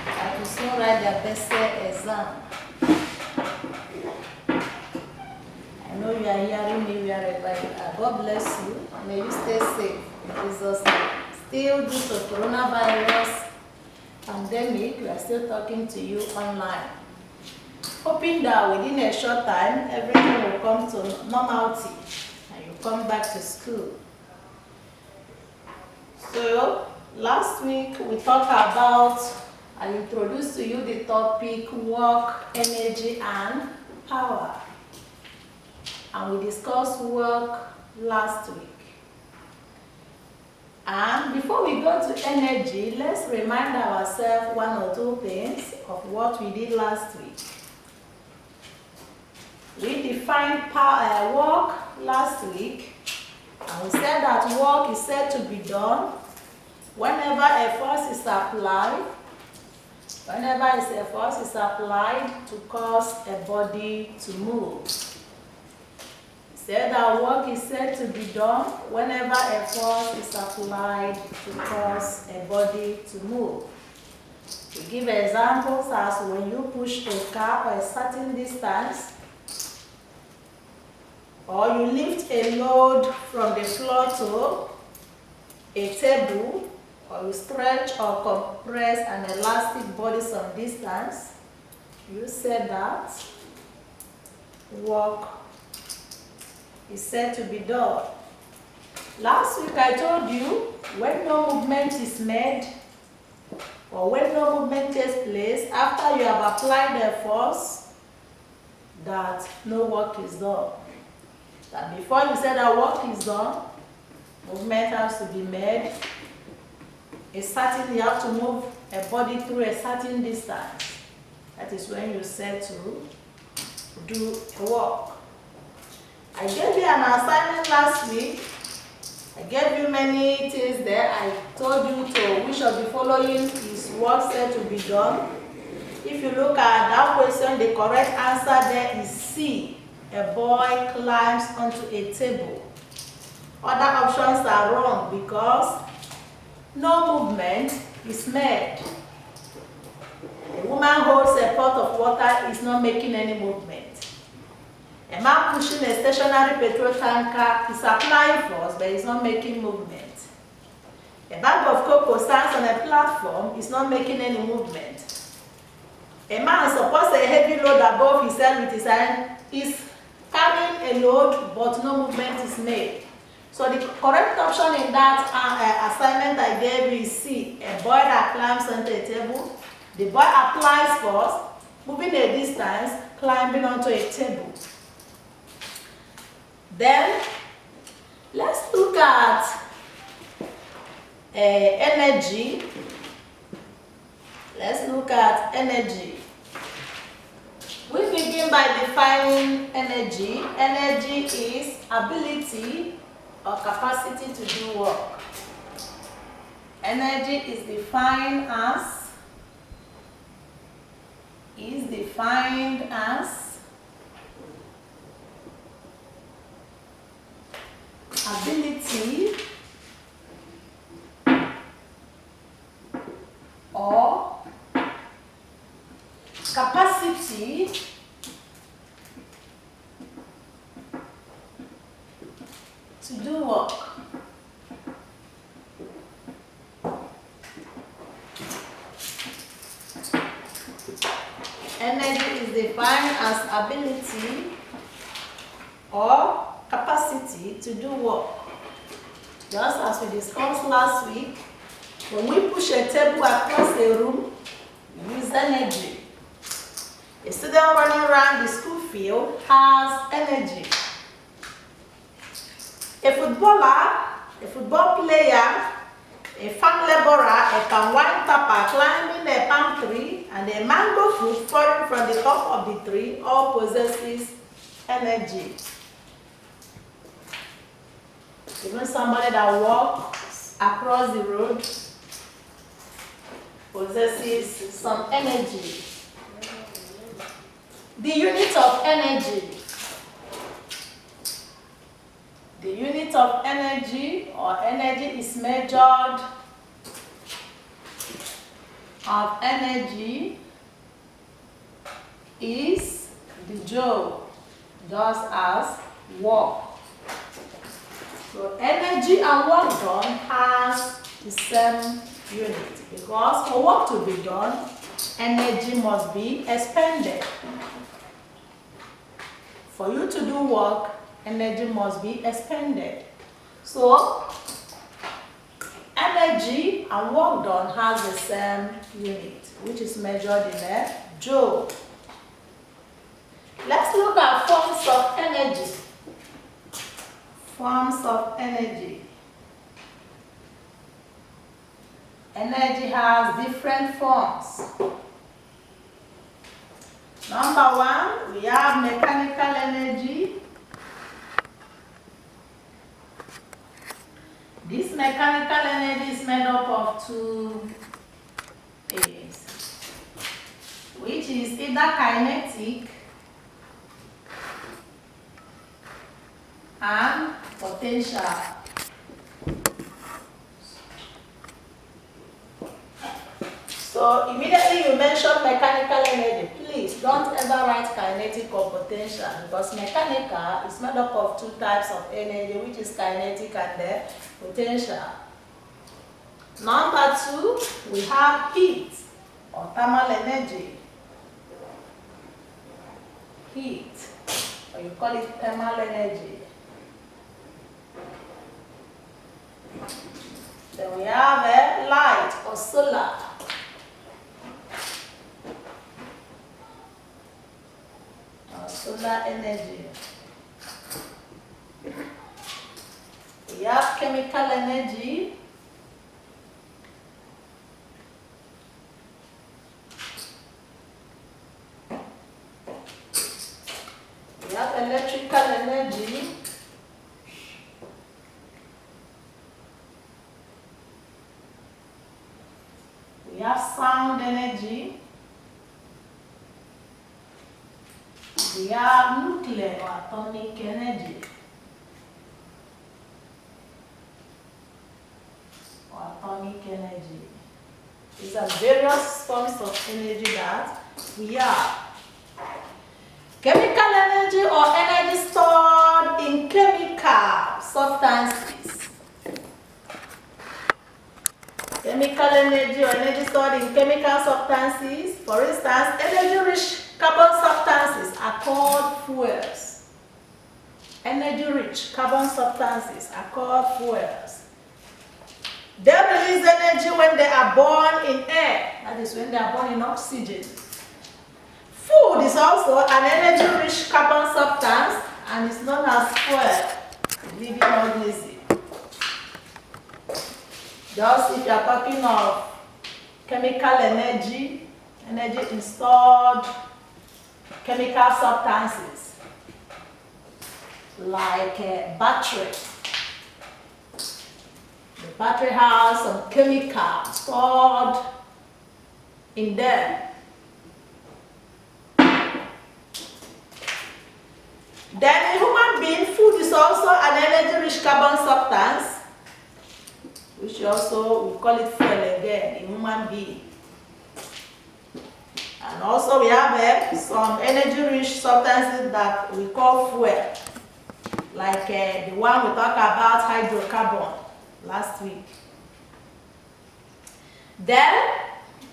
that will soon write their best exam. I know you are hearing me wherever you are. God bless you. May you stay safe in Jesus' name. Still, due to coronavirus pandemic, we are still talking to you online. Hoping that within a short time, everything will come to normality and you come back to school. So, last week we talked about, I introduced to you the topic work, energy, and power. And we discussed work last week. And before we go to energy, let's remind ourselves one or two things of what we did last week. We defined work last week, and we said that work is said to be done whenever a force is applied, to cause a body to move. We said that work is said to be done whenever a force is applied to cause a body to move. We give examples as when you push a car for a certain distance, or you lift a load from the floor to a table, or you stretch or compress an elastic body some distance. You said that work is said to be done. Last week I told you when no movement is made, or when no movement takes place after you have applied the force, that no work is done. That before you say that work is done, movement has to be made. You have to move a body through a certain distance. That is when you say to do a work. I gave you an assignment last week. I gave you many things there. I told you to which of the following is work said to be done. If you look at that question, the correct answer there is C. A boy climbs onto a table. Other options are wrong because no movement is made. A woman holds a pot of water, is not making any movement. A man pushing a stationary petrol tanker is applying force, but is not making movement. A bag of cocoa stands on a platform, is not making any movement. A man supports a heavy load above his head with his hand, is carrying a load, but no movement is made. So the correct option in that assignment I gave you is C. A boy that climbs onto a table. The boy applies force, moving a distance, climbing onto a table. Then, let's look at energy. Let's look at energy. We begin by defining energy. Energy is ability or capacity to do work. Energy is defined as ability or capacity to do work. Energy is defined as ability or capacity to do work. Just as we discussed last week, when we push a table across a room, we use energy. A student running around the school field has energy. A football player, a farm laborer, a palm wine tapper climbing a palm tree, and a mango fruit falling from the top of the tree all possesses energy. Even somebody that walks across the road possesses some energy. The unit of energy. The unit of energy or energy is measured of energy is the joule, just as work. So energy and work done has the same unit, because for work to be done, energy must be expended. For you to do work, energy must be expended. So energy and work done has the same unit, which is measured in a joule. Let's look at forms of energy. Forms of energy. Energy has different forms. Number one, we have mechanical energy. This mechanical energy is made up of two things, which is either kinetic and potential. So immediately you mention mechanical energy, please don't ever write kinetic or potential, because mechanical is made up of two types of energy, which is kinetic and potential. Number two, we have heat or thermal energy. Heat, or you call it thermal energy. Then we have light or solar. Solar energy. We have chemical energy. We have electrical energy. We have sound energy. We have nuclear or atomic energy. Or atomic energy. These are various forms of energy that we have. Chemical energy or energy stored in chemical substances. Chemical energy or energy stored in chemical substances. For instance, energy-rich carbon substances are called fuels. Energy-rich carbon substances are called fuels. They release energy when they are born in air, that is when they are born in oxygen. Food is also an energy-rich carbon substance and is known as fuel, living organism. Just if you are talking of chemical energy, energy in stored chemical substances, like a battery. The battery has some chemical stored in there. Then in human being, food is also an energy-rich carbon substance, which also we call it fuel again in human being. And also we have some energy-rich substances that we call fuel, like the one we talked about, hydrocarbon, last week. Then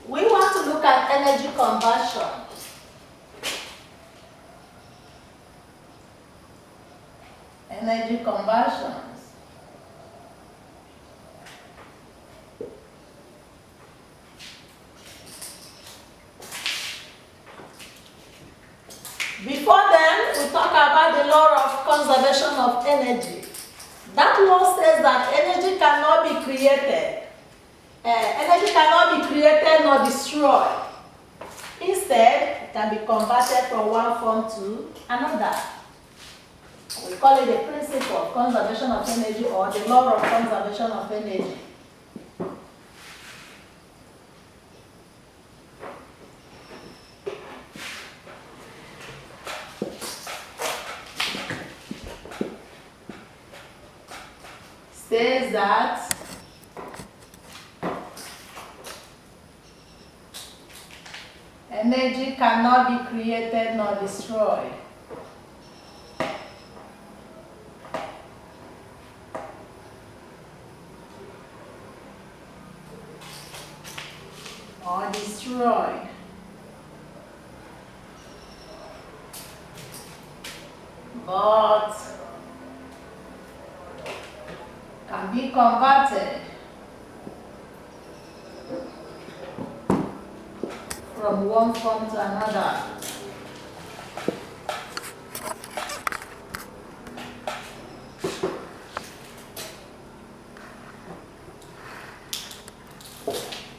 we want to look at energy conversion. Energy conversions. Before then, we talk about the law of conservation of energy. That law says that energy cannot be created. Energy cannot be created nor destroyed. Instead, it can be converted from one form to another. We call it the principle of conservation of energy, or the law of conservation of energy. Says that Energy cannot be created nor destroyed. Or destroyed. But can be converted from one form to another.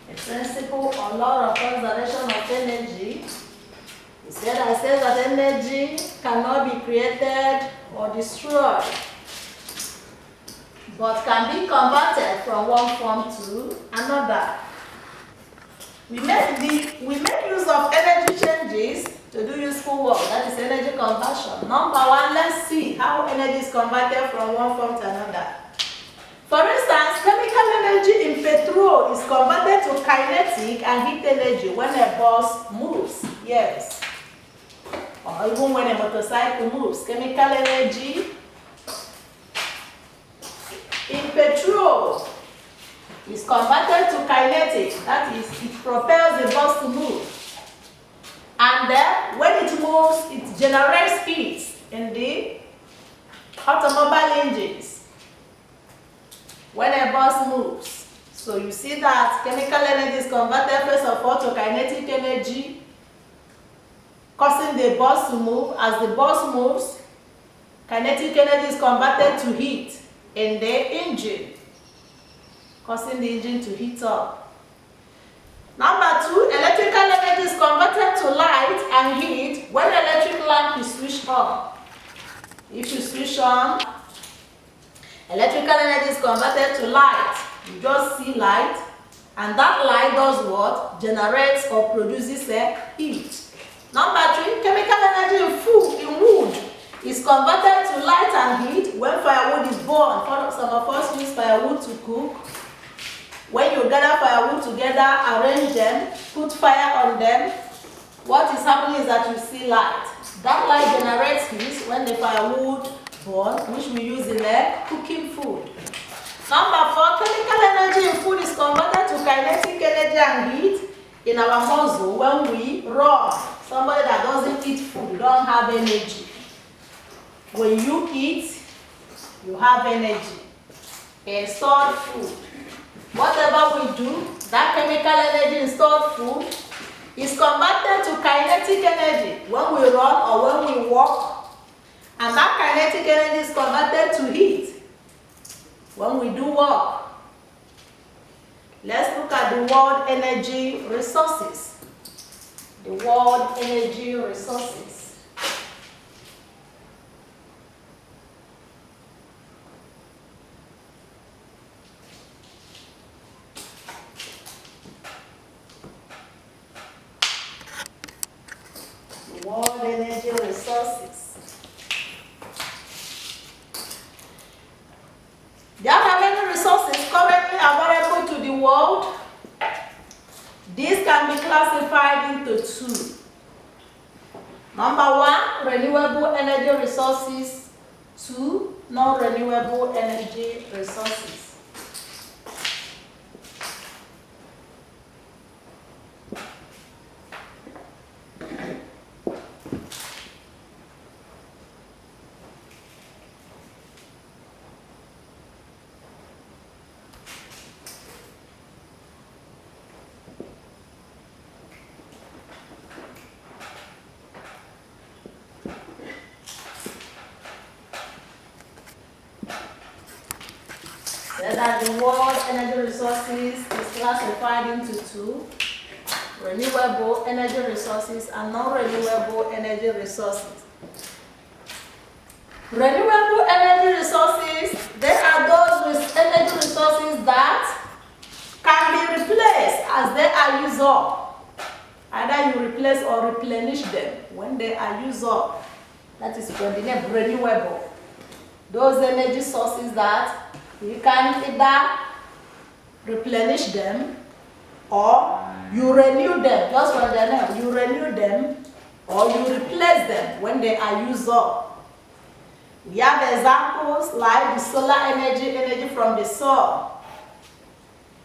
The principle or law of conservation of energy says that energy cannot be created or destroyed, but can be converted from one form to another. We make use of energy changes to do useful work, that is energy conversion. Number one, let's see how energy is converted from one form to another. For instance, chemical energy in petrol is converted to kinetic and heat energy when a bus moves. Yes. Or even when a motorcycle moves. Chemical energy in petrol is converted to kinetic, that is, it propels the bus to move. And then, when it moves, it generates heat in the automobile engines when a bus moves. So you see that chemical energy is converted first of all to kinetic energy, causing the bus to move. As the bus moves, kinetic energy is converted to heat in the engine, causing the engine to heat up. Number two, electrical energy is converted to light and heat when the electric lamp is switched on. If you switch on, electrical energy is converted to light. You just see light, and that light does what? Generates or produces heat. Number three, chemical energy in wood is converted to light and heat when firewood is burned. Some of us use firewood to cook. When you gather firewood together, arrange them, put fire on them, what is happening is that you see light. That light generates heat when the firewood burns, which we use in cooking food. Number four, chemical energy in food is converted to kinetic energy and heat in our muscle when we run. Somebody that doesn't eat food don't have energy. When you eat, you have energy. In stored food. Whatever we do, that chemical energy in stored food is converted to kinetic energy when we run or when we walk. And that kinetic energy is converted to heat when we do work. Let's look at the world energy resources. The world energy resources. World energy resources. There are many resources currently available to the world. These can be classified into two. Number one, renewable energy resources. Two, non-renewable energy resources. That the world energy resources is classified into two: renewable energy resources and non-renewable energy resources. Renewable energy resources, they are those energy resources that can be replaced as they are used up. Either you replace or replenish them when they are used up. That is when the name renewable. Those energy sources that you can either replenish them or You renew them, just for the name, you renew them or you replace them when they are used up. We have examples like the solar energy from the sun.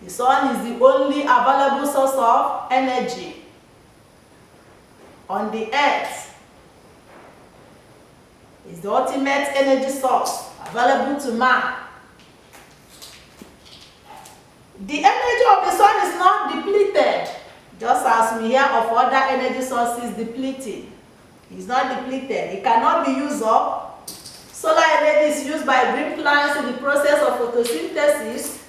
The sun is the only available source of energy on the earth. It's the ultimate energy source available to man. The energy of the sun is not depleted, just as we hear of other energy sources depleting. It's not depleted. It cannot be used up. Solar energy is used by green plants in the process of photosynthesis.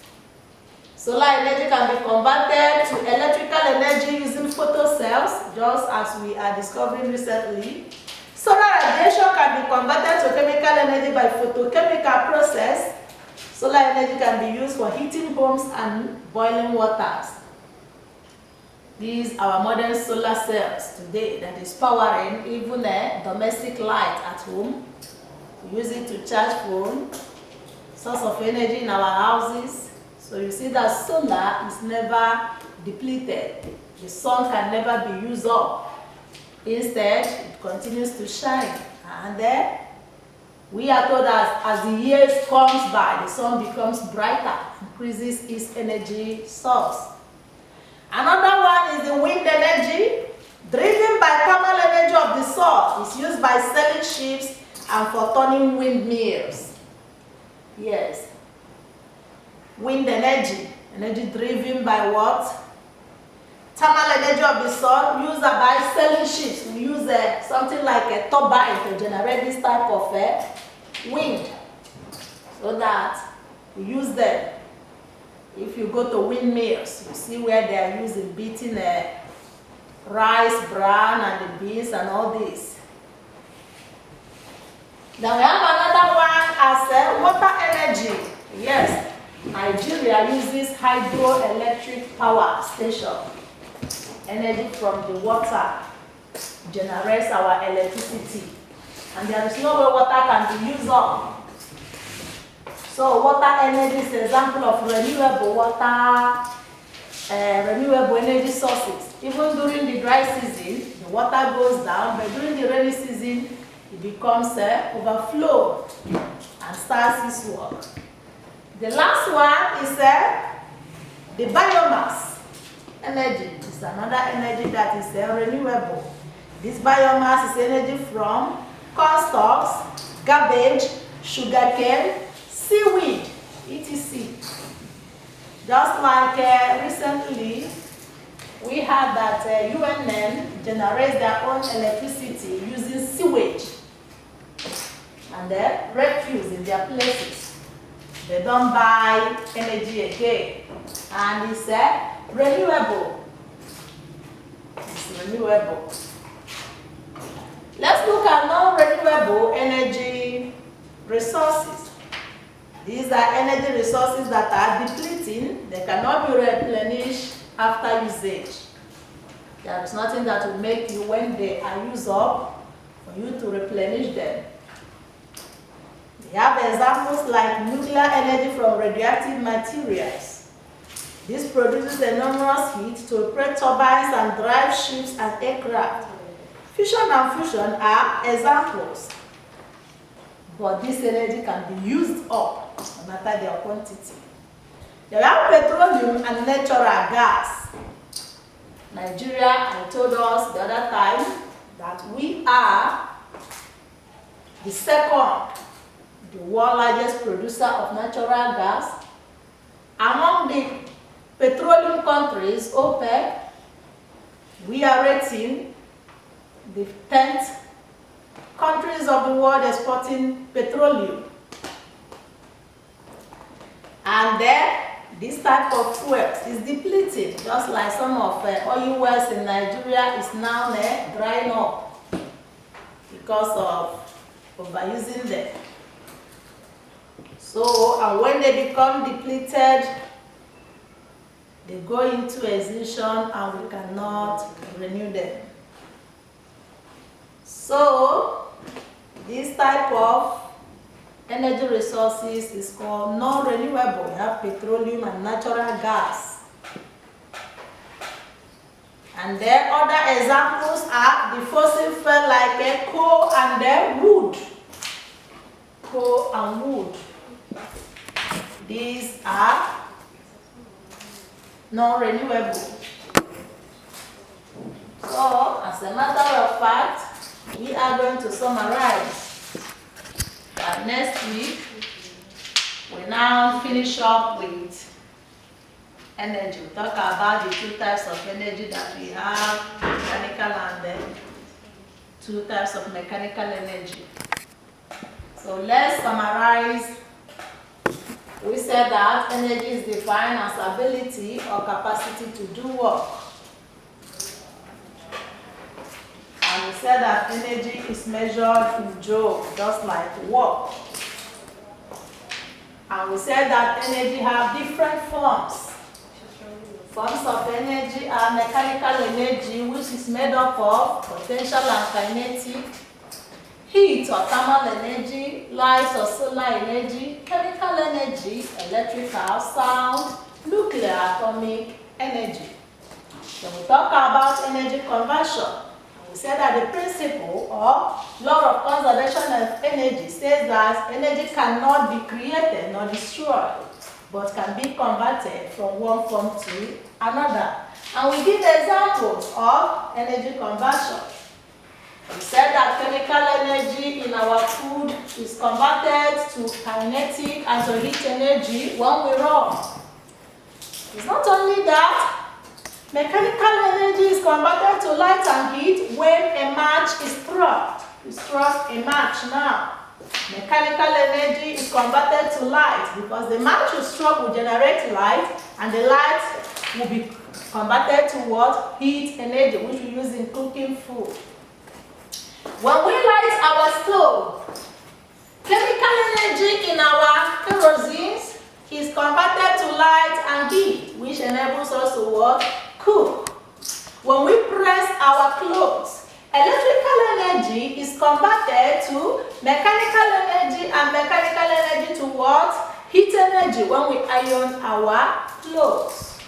Solar energy can be converted to electrical energy using photocells, just as we are discovering recently. Solar radiation can be converted to chemical energy by photochemical process. Solar energy can be used for heating homes and boiling waters. These are our modern solar cells today that is powering even a domestic light at home. We use it to charge phone, source of energy in our houses. So you see that solar is never depleted. The sun can never be used up. Instead, it continues to shine. And then we are told that as the years comes by, the sun becomes brighter, increases its energy source. Another one is the wind energy, driven by thermal energy of the sun. It's used by sailing ships and for turning windmills. Yes. Wind energy, energy driven by what? Thermal energy of the sun, used by sailing ships. We use something like a turbine to generate this type of wind, so that we use them. If you go to windmills, you see where they are using beating rice, bran, and the beans and all this. Then we have another one as water energy. Yes, Nigeria uses hydroelectric power station. Energy from the water generates our electricity, and there is no way water can be used up. So water energy is an example of renewable water, renewable energy sources. Even during the dry season, the water goes down, but during the rainy season, it becomes overflow and starts its work. The last one is the biomass energy. It's another energy that is renewable. This biomass is energy from corn stalks, garbage, sugarcane, seaweed, etc. Just like recently, we had that UNN generates their own electricity using sewage and the refuse in their places. They don't buy energy again, and it's renewable. It's renewable. Let's look at non-renewable energy resources. These are energy resources that are depleting. They cannot be replenished after usage. There is nothing that will make you, when they are used up, for you to replenish them. We have examples like nuclear energy from radioactive materials. This produces enormous heat to operate turbines and drive ships and aircraft. Fission and fusion are examples. But this energy can be used up, no matter their quantity. There are petroleum and natural gas. Nigeria, I told us the other time that we are the second, the world largest producer of natural gas. Among the petroleum countries, OPEC, we are rating the 10th countries of the world exporting petroleum. And then this type of fuel is depleted, just like some of oil wells in Nigeria is now drying up because of overusing them. So, and when they become depleted, they go into extinction and we cannot renew them. So, this type of energy resources is called non-renewable. We have petroleum and natural gas. And then other examples are the fossil fuel like coal and then wood. Coal and wood. These are non-renewable. So, as a matter of fact, we are going to summarize that next week we now finish up with energy. We talk about the two types of energy that we have, mechanical and then two types of mechanical energy. So let's summarize. We said that energy is defined as ability or capacity to do work. And we said that energy is measured in joule, just like work. And we said that energy have different forms. Forms of energy are mechanical energy, which is made up of potential and kinetic, heat or thermal energy, light or solar energy, chemical energy, electrical, sound, nuclear, atomic energy. Then we talk about energy conversion. We said that the principle or law of conservation of energy says that energy cannot be created nor destroyed, but can be converted from one form to another. And we give examples of energy conversion. We said that chemical energy in our food is converted to kinetic and to heat energy when we run. It's not only that, mechanical energy is converted to light and heat when a match is struck. You struck a match now. Mechanical energy is converted to light because the match you struck will generate light and the light will be converted to what? Heat energy, which we use in cooking food. When we light our stove, chemical energy in our kerosene is converted to light and heat, which enables us to what? Cook. When we press our clothes, electrical energy is converted to mechanical energy and mechanical energy to what? Heat energy when we iron our clothes.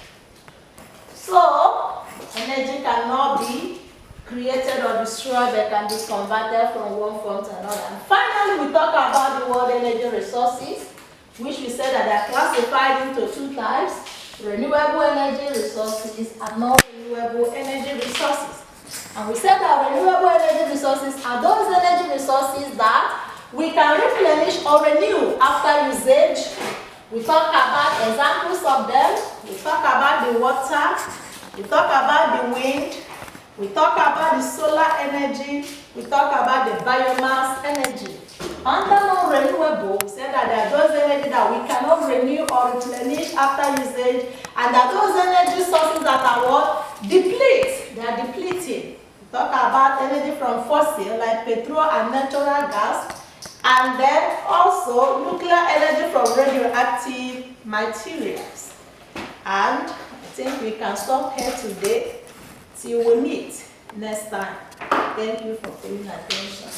So, energy cannot be created or destroyed, but can be converted from one form to another. And finally, we talk about the word energy resources, which we said that they are classified into two types: renewable energy resources and non-renewable energy resources. And we said that renewable energy resources are those energy resources that we can replenish or renew after usage. We talk about examples of them. We talk about the water. We talk about the wind. We talk about the solar energy. We talk about the biomass energy. Under non-renewable, we said that there are those energy that we cannot renew or replenish after usage, and there are those energy sources that are what? Deplete. They are depleting. We talk about energy from fossil like petrol and natural gas, and then also nuclear energy from radioactive materials. And I think we can stop here today till we meet next time. Thank you for paying attention.